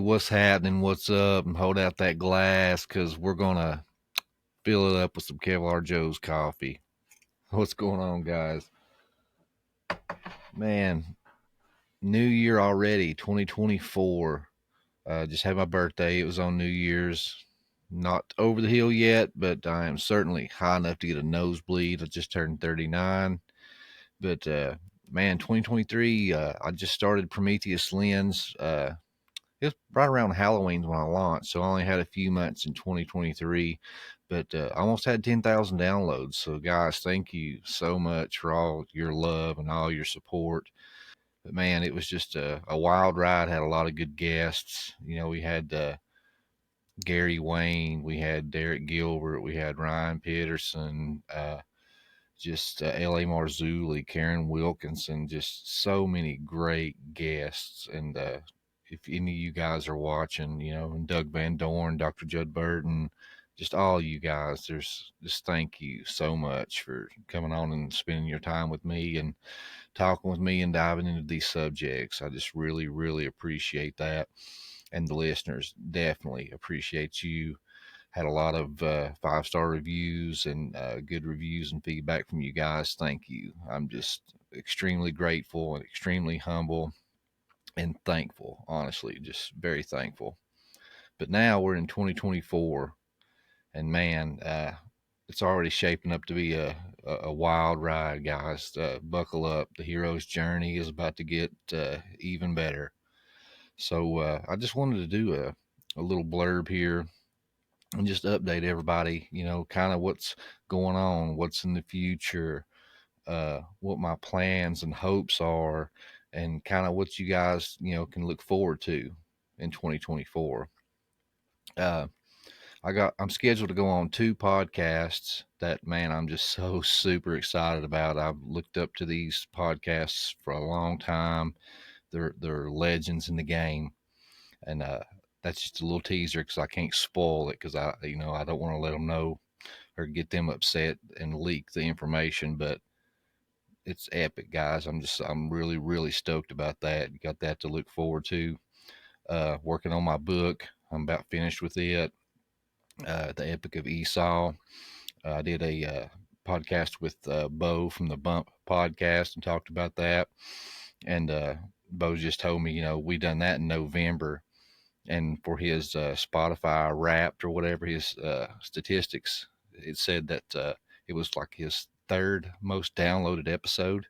what's happening, what's up, and hold out that glass because we're going to fill it up with some Kevlar Joe's coffee. What's going on, guys? Man, new year already, 2024. Just had my birthday. It was on New Year's. Not over the hill yet, but I am certainly high enough to get a nosebleed. I just turned 39. But, man, 2023, I just started Prometheus Lens. It was right around Halloween when I launched, so I only had a few months in 2023, but I almost had 10,000 downloads. So, guys, thank you so much for all your love and all your support. But man, it was just a wild ride. Had a lot of good guests. We had Gary Wayne, we had Derek Gilbert, we had Ryan Peterson, just L.A. Marzulli, Karen Wilkinson, just so many great guests. And if any of you guys are watching, and Doug Van Dorn, Dr. Judd Burton, just all you guys, there's just thank you so much for coming on and spending your time with me and talking with me and diving into these subjects. I just really, really appreciate that. And the listeners definitely appreciate you. Had a lot of 5-star reviews and good reviews and feedback from you guys. Thank you. I'm just extremely grateful and extremely humble and thankful, honestly, just very thankful. But now we're in 2024, and man, it's already shaping up to be a wild ride, guys. Buckle up. The hero's journey is about to get even better. So I just wanted to do a little blurb here and just update everybody, kind of what's going on, what's in the future, what my plans and hopes are, and kind of what you guys, can look forward to in 2024. Uh, I'm scheduled to go on 2 podcasts that, man, I'm just so super excited about. I've looked up to these podcasts for a long time. They're legends in the game. And that's just a little teaser because I can't spoil it because I don't want to let them know or get them upset and leak the information. But it's epic, guys. I'm really, really stoked about that. You got that to look forward to. Working on my book. I'm about finished with it. The Epic of Esau. I did a podcast with Bo from the Bump podcast and talked about that. And Bo just told me, we done that in November. And for his Spotify Wrapped or whatever his statistics, it said that it was like his third most downloaded episode.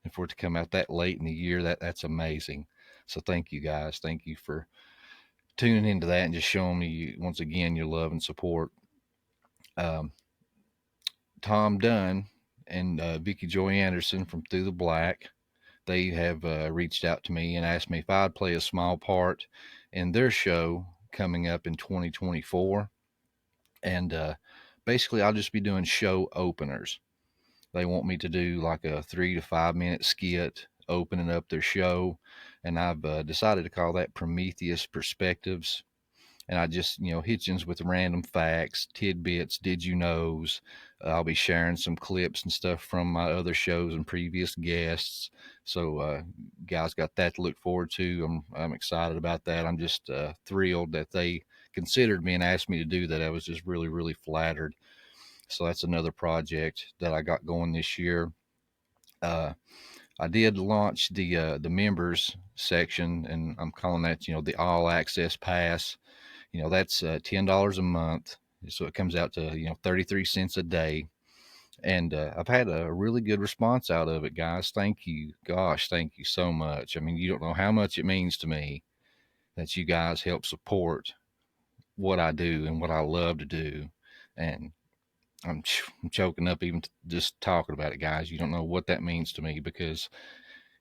And for it to come out that late in the year, that's amazing. So thank you guys. Thank you for tuning into that and just showing me once again your love and support. Um, Tom Dunn and Vicky Joy Anderson from Through the Black, they have reached out to me and asked me if I'd play a small part in their show coming up in 2024. And basically, I'll just be doing show openers. They want me to do like a 3 to 5 minute skit opening up their show. And I've decided to call that Prometheus Perspectives. And I just, hitchings with random facts, tidbits, did you knows. I'll be sharing some clips and stuff from my other shows and previous guests. So, guys got that to look forward to. I'm excited about that. I'm just thrilled that they considered me and asked me to do that. I was just really, really flattered. So that's another project that I got going this year. I did launch the members section, and I'm calling that, the all access pass. That's $10 a month. So it comes out to, 33 cents a day. And I've had a really good response out of it, guys. Thank you. Gosh, thank you so much. I mean, you don't know how much it means to me that you guys help support what I do and what I love to do. And I'm choking up even just talking about it, guys. You don't know what that means to me because,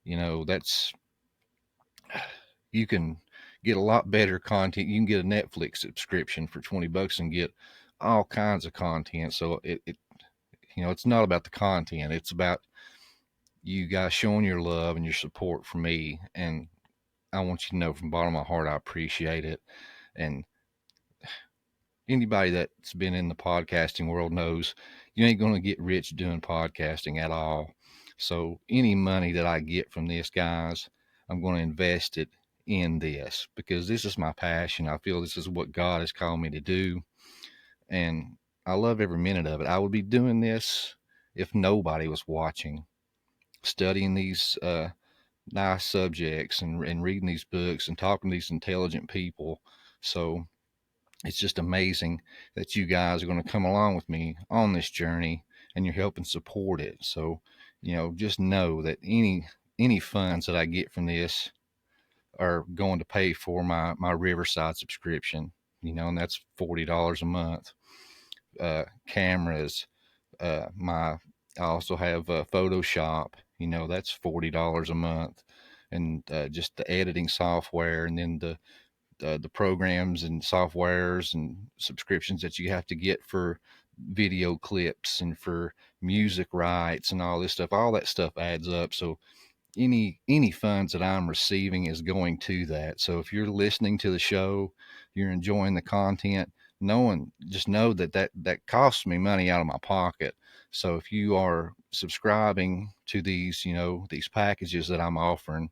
that's, you can get a lot better content. You can get a Netflix subscription for $20 and get all kinds of content. So it's not about the content. It's about you guys showing your love and your support for me. And I want you to know from the bottom of my heart, I appreciate it. And anybody that's been in the podcasting world knows you ain't going to get rich doing podcasting at all. So any money that I get from this, guys, I'm going to invest it in this because this is my passion. I feel this is what God has called me to do, and I love every minute of it. I would be doing this if nobody was watching, studying these nice subjects and reading these books and talking to these intelligent people. So it's just amazing that you guys are going to come along with me on this journey and you're helping support it. So, just know that any funds that I get from this are going to pay for my Riverside subscription, and that's $40 a month. Cameras, my I also have Photoshop, that's $40 a month, and just the editing software, and then the programs and softwares and subscriptions that you have to get for video clips and for music rights and all this stuff. All that stuff adds up. So any funds that I'm receiving is going to that. So if you're listening to the show, you're enjoying the content, just know that costs me money out of my pocket. So if you are subscribing to these packages that I'm offering,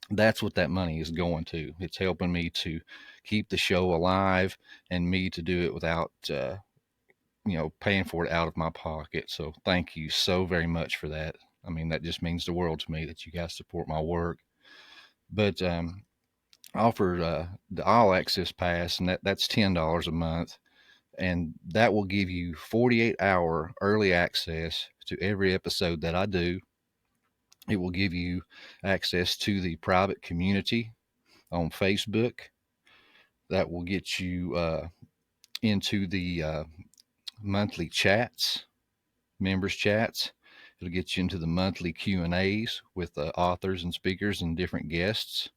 that's what that money is going to. It's helping me to keep the show alive and me to do it without paying for it out of my pocket. So thank you so very much for that. I mean, that just means the world to me that you guys support my work. But I offer the All Access Pass, and that's $10 a month, and that will give you 48-hour early access to every episode that I do. It will give you access to the private community on Facebook. That will get you into the monthly chats, members chats. It'll get you into the monthly Q&As with authors and speakers and different guests,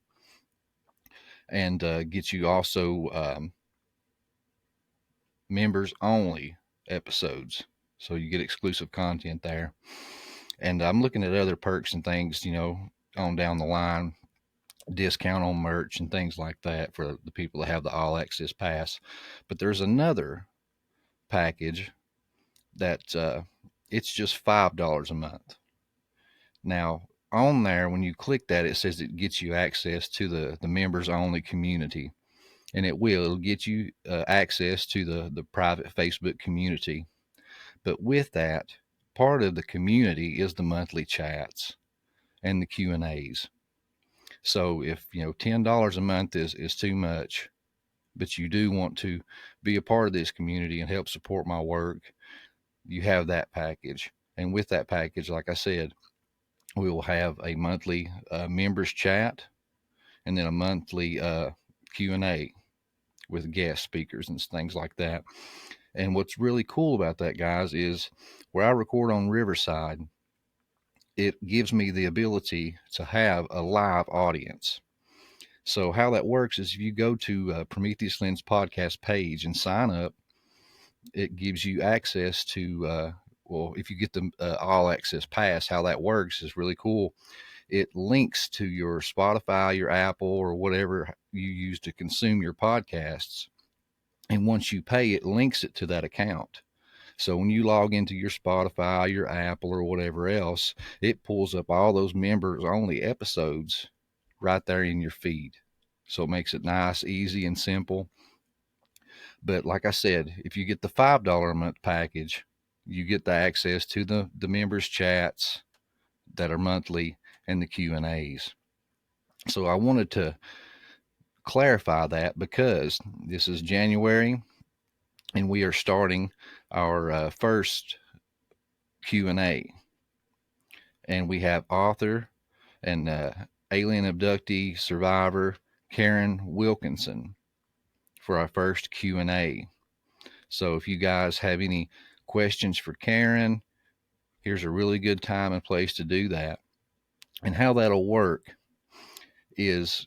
and get you also members only episodes. So you get exclusive content there. And I'm looking at other perks and things, on down the line, discount on merch and things like that for the people that have the All Access Pass. But there's another package that it's just $5 a month. Now, on there, when you click that, it says it gets you access to the members only community, and it'll get you access to the private Facebook community. But with that, part of the community is the monthly chats and the Q&As. So if $10 a month is too much, but you do want to be a part of this community and help support my work, you have that package. And with that package, like I said, we will have a monthly members chat, and then a monthly Q&A with guest speakers and things like that. And what's really cool about that, guys, is where I record on Riverside, it gives me the ability to have a live audience. So how that works is if you go to Prometheus Lens podcast page and sign up, it gives you access to, if you get the All Access Pass, how that works is really cool. It links to your Spotify, your Apple, or whatever you use to consume your podcasts. And once you pay, it links it to that account. So when you log into your Spotify, your Apple, or whatever else, it pulls up all those members only episodes right there in your feed. So it makes it nice, easy, and simple. But like I said, if you get the $5 a month package, you get the access to the members chats that are monthly and the Q&As. So I wanted to clarify that because this is January and we are starting our first Q&A, and we have author and alien abductee survivor Karen Wilkinson for our first Q&A. So if you guys have any questions for Karen, here's a really good time and place to do that. And how that'll work is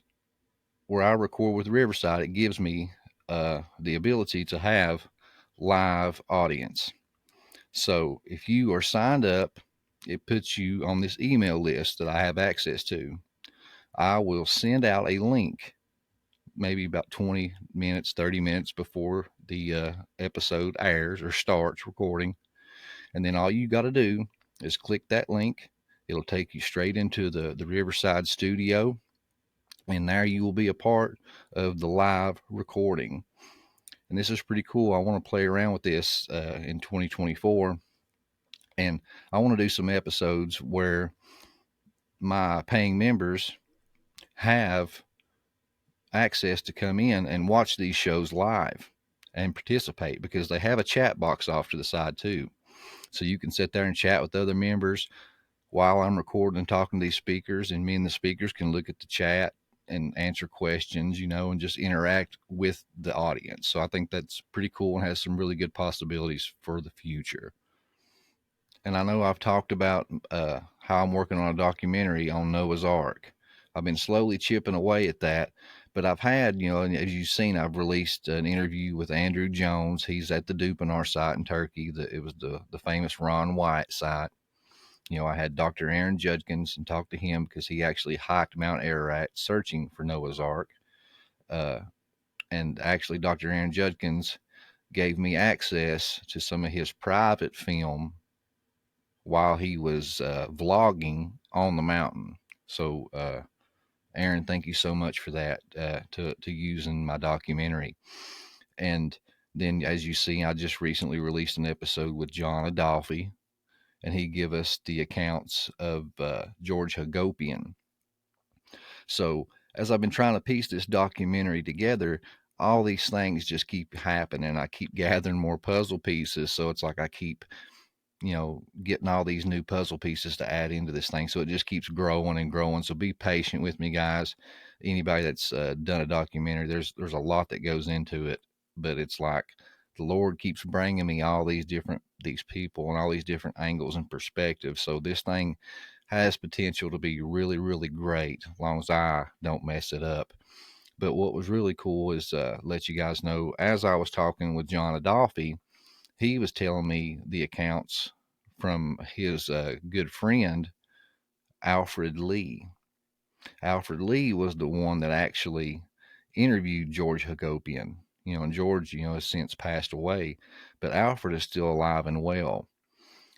where I record with Riverside, it gives me the ability to have live audience. So if you are signed up, it puts you on this email list that I have access to. I will send out a link maybe about 20 minutes, 30 minutes before the episode airs or starts recording. And then all you got to do is click that link. It'll take you straight into the Riverside studio. and there you will be a part of the live recording. And this is pretty cool. I want to play around with this in 2024, and I want to do some episodes where my paying members have access to come in and watch these shows live and participate, because they have a chat box off to the side too. So you can sit there and chat with other members while I'm recording and talking to these speakers, and me and the speakers can look at the chat and answer questions, and just interact with the audience. So I think that's pretty cool and has some really good possibilities for the future. And I know I've talked about how I'm working on a documentary on Noah's Ark. I've been slowly chipping away at that, but I've had, and as you've seen, I've released an interview with Andrew Jones. He's at the Dupinar site in Turkey. It was the famous Ron White site. I had Dr. Aaron Judkins and talked to him because he actually hiked Mount Ararat searching for Noah's Ark. Uh, and actually, Dr. Aaron Judkins gave me access to some of his private film while he was vlogging on the mountain. So, Aaron, thank you so much for that, to use in my documentary. And then, as you see, I just recently released an episode with John Adolphi, and he gave us the accounts of George Hagopian. So, as I've been trying to piece this documentary together, all these things just keep happening. I keep gathering more puzzle pieces. So it's like I keep getting all these new puzzle pieces to add into this thing. So it just keeps growing and growing. So be patient with me, guys. Anybody that's done a documentary, there's a lot that goes into it, but it's like the Lord keeps bringing me all these people and all these different angles and perspectives. So this thing has potential to be really, really great as long as I don't mess it up. But what was really cool is let you guys know, as I was talking with John Adolphi, he was telling me the accounts from his good friend, Alfred Lee. Alfred Lee was the one that actually interviewed George Hagopian. And George, has since passed away, but Alfred is still alive and well.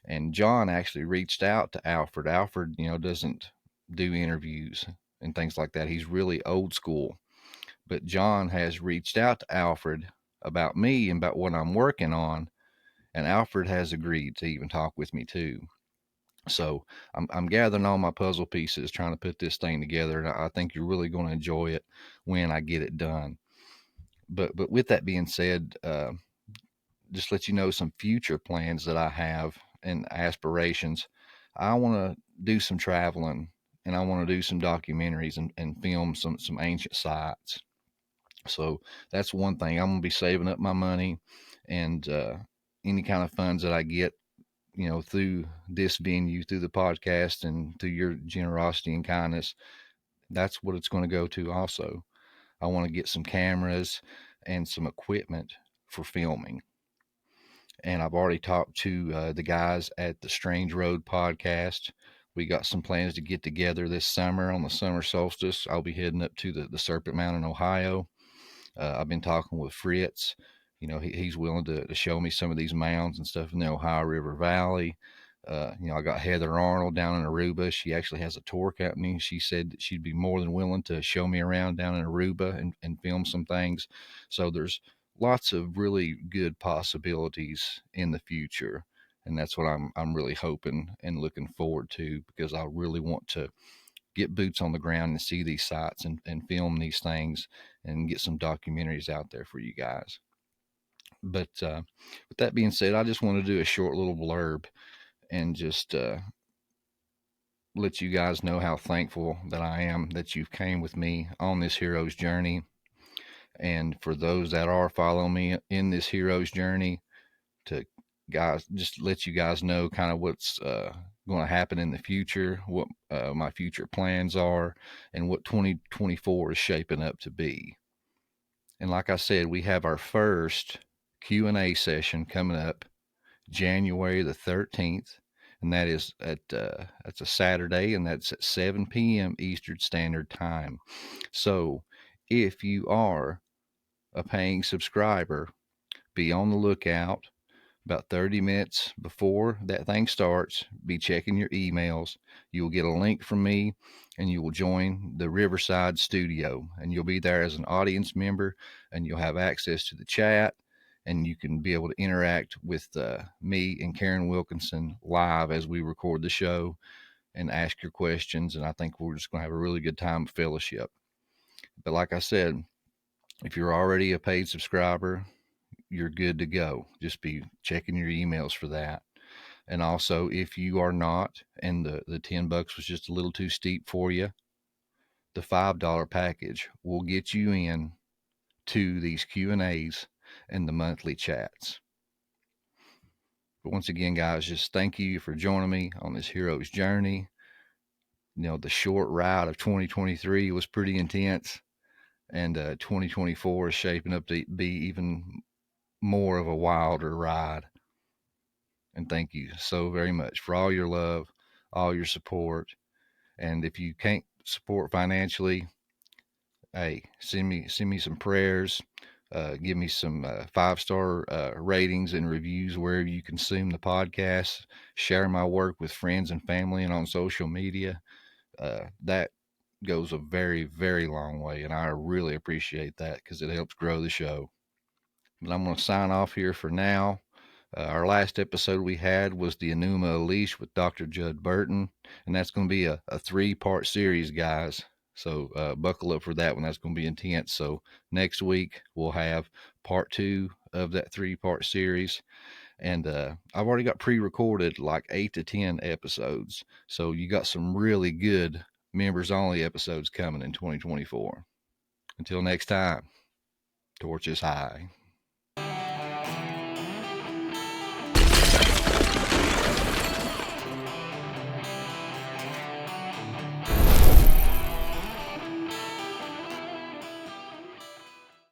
And John actually reached out to Alfred. Alfred, doesn't do interviews and things like that. He's really old school. But John has reached out to Alfred about me and about what I'm working on, and Alfred has agreed to even talk with me too. So I'm gathering all my puzzle pieces, trying to put this thing together, and I think you're really going to enjoy it when I get it done. But with that being said, just let you know some future plans that I have and aspirations. I want to do some traveling, and I want to do some documentaries and film some ancient sites. So that's one thing. I'm going to be saving up my money, and any kind of funds that I get, through this venue, through the podcast, and through your generosity and kindness, that's what it's going to go to also. I want to get some cameras and some equipment for filming. And I've already talked to the guys at the Strange Road podcast. We got some plans to get together this summer on the summer solstice. I'll be heading up to the Serpent Mountain, Ohio. I've been talking with Fritz. He's willing to show me some of these mounds and stuff in the Ohio River Valley. I got Heather Arnold down in Aruba. She actually has a tour company. She said that she'd be more than willing to show me around down in Aruba and film some things. So there's lots of really good possibilities in the future. And that's what I'm really hoping and looking forward to, because I really want to get boots on the ground and see these sites and film these things and get some documentaries out there for you guys. But with that being said, I just want to do a short little blurb and just let you guys know how thankful that I am that you've came with me on this hero's journey. And for those that are following me in this hero's journey, to guys, just let you guys know kind of what's going to happen in the future, what my future plans are, and what 2024 is shaping up to be. And like I said, we have our first Q&A session coming up January the 13th, and that is that's a Saturday, and that's at 7 p.m. Eastern Standard Time. So if you are a paying subscriber, be on the lookout About 30 minutes before that thing starts, be checking your emails. You'll get a link from me and you will join the Riverside studio. And you'll be there as an audience member and you'll have access to the chat and you can be able to interact with me and Karen Wilkinson live as we record the show and ask your questions. And I think we're just going to have a really good time of fellowship. But like I said, if you're already a paid subscriber, you're good to go. Just be checking your emails for that. And also, if you are not, and the $10 was just a little too steep for you, the $5 package will get you in to these Q&As and the monthly chats. But once again, guys, just thank you for joining me on this hero's journey. You know, the short ride of 2023 was pretty intense, and 2024 is shaping up to be even more of a wilder ride. And thank you so very much for all your love, all your support. And if you can't support financially, hey, send me some prayers. Give me some 5-star ratings and reviews wherever you consume the podcast. Share my work with friends and family and on social media. That goes a very, very long way, and I really appreciate that because it helps grow the show. But I'm going to sign off here for now. Our last episode we had was the Enuma Elish with Dr. Judd Burton, and that's going to be a 3-part series, guys. So buckle up for that one. That's going to be intense. So next week we'll have part 2 of that 3-part series. And I've already got pre-recorded like 8 to 10 episodes. So you got some really good members-only episodes coming in 2024. Until next time, torches high.